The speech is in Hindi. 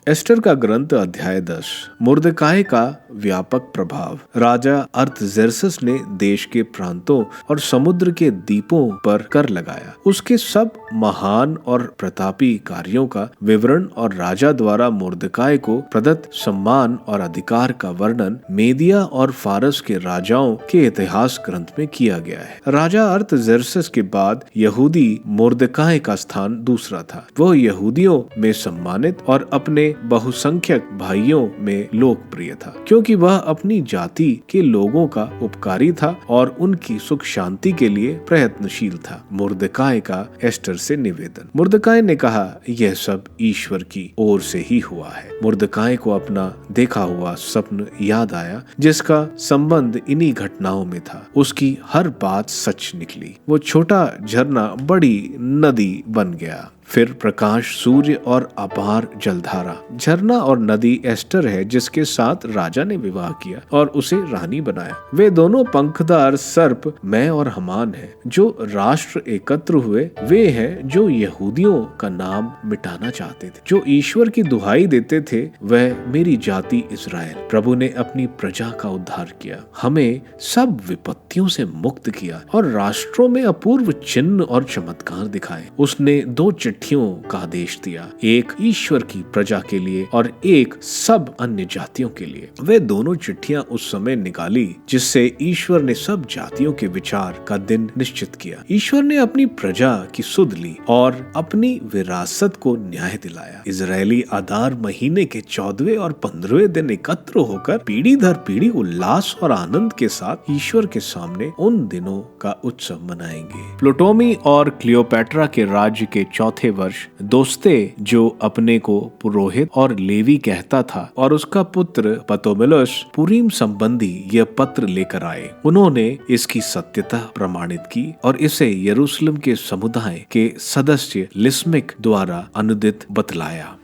एस्टर का ग्रंथ अध्याय 10। मुर्दकाय का व्यापक प्रभाव। राजा अर्थजेर्सस ने देश के प्रांतों और समुद्र के द्वीपों पर कर लगाया। उसके सब महान और प्रतापी कार्यों का विवरण और राजा द्वारा मुर्दकाय को प्रदत्त सम्मान और अधिकार का वर्णन मेदिया और फारस के राजाओं के इतिहास ग्रंथ में किया गया है। राजा अर्थजेर्सस के बाद यहूदी मुर्दकाय का स्थान दूसरा था। वह यहूदियों में सम्मानित और अपने बहुसंख्यक भाइयों में लोकप्रिय था, क्योंकि वह अपनी जाति के लोगों का उपकारी था और उनकी सुख शांति के लिए प्रयत्नशील था। मुर्दकाय का एस्टर से निवेदन। मुर्दकाय ने कहा, यह सब ईश्वर की ओर से ही हुआ है। मुर्दकाय को अपना देखा हुआ स्वप्न याद आया, जिसका संबंध इन्हीं घटनाओं में था। उसकी हर बात सच निकली। वो छोटा झरना बड़ी नदी बन गया। फिर प्रकाश, सूर्य और अपार जलधारा। झरना और नदी एस्टर है, जिसके साथ राजा ने विवाह किया और उसे रानी बनाया। वे दोनों पंखदार सर्प मैं और हमान हैं। जो राष्ट्र एकत्र हुए वे हैं जो यहूदियों का नाम मिटाना चाहते थे, जो ईश्वर की दुहाई देते थे, वह मेरी जाति इस्राएल। प्रभु ने अपनी प्रजा का उद्धार किया, हमें सब विपत्तियों से मुक्त किया और राष्ट्रों में अपूर्व चिन्ह और चमत्कार दिखाए। उसने दो चिट्ठियों का आदेश दिया, एक ईश्वर की प्रजा के लिए और एक सब अन्य जातियों के लिए। वे दोनों चिट्ठियां उस समय निकाली जिससे ईश्वर ने सब जातियों के विचार का दिन निश्चित किया। ईश्वर ने अपनी प्रजा की सुध ली और अपनी विरासत को न्याय दिलाया। इजरायली आदार महीने के 14वें और 15वें दिन एकत्र होकर पीढ़ी दर पीढ़ी उल्लास और आनंद के साथ ईश्वर के सामने उन दिनों का उत्सव मनाएंगे। प्लूटोमी और क्लियोपैट्रा के राज्य के चौथे वर्ष दोस्ते, जो अपने को पुरोहित और लेवी कहता था, और उसका पुत्र पतोमेलस पुरीम संबंधी यह पत्र लेकर आए। उन्होंने इसकी सत्यता प्रमाणित की और इसे यरूशलेम के समुदाय के सदस्य लिस्मिक द्वारा अनुदित बतलाया।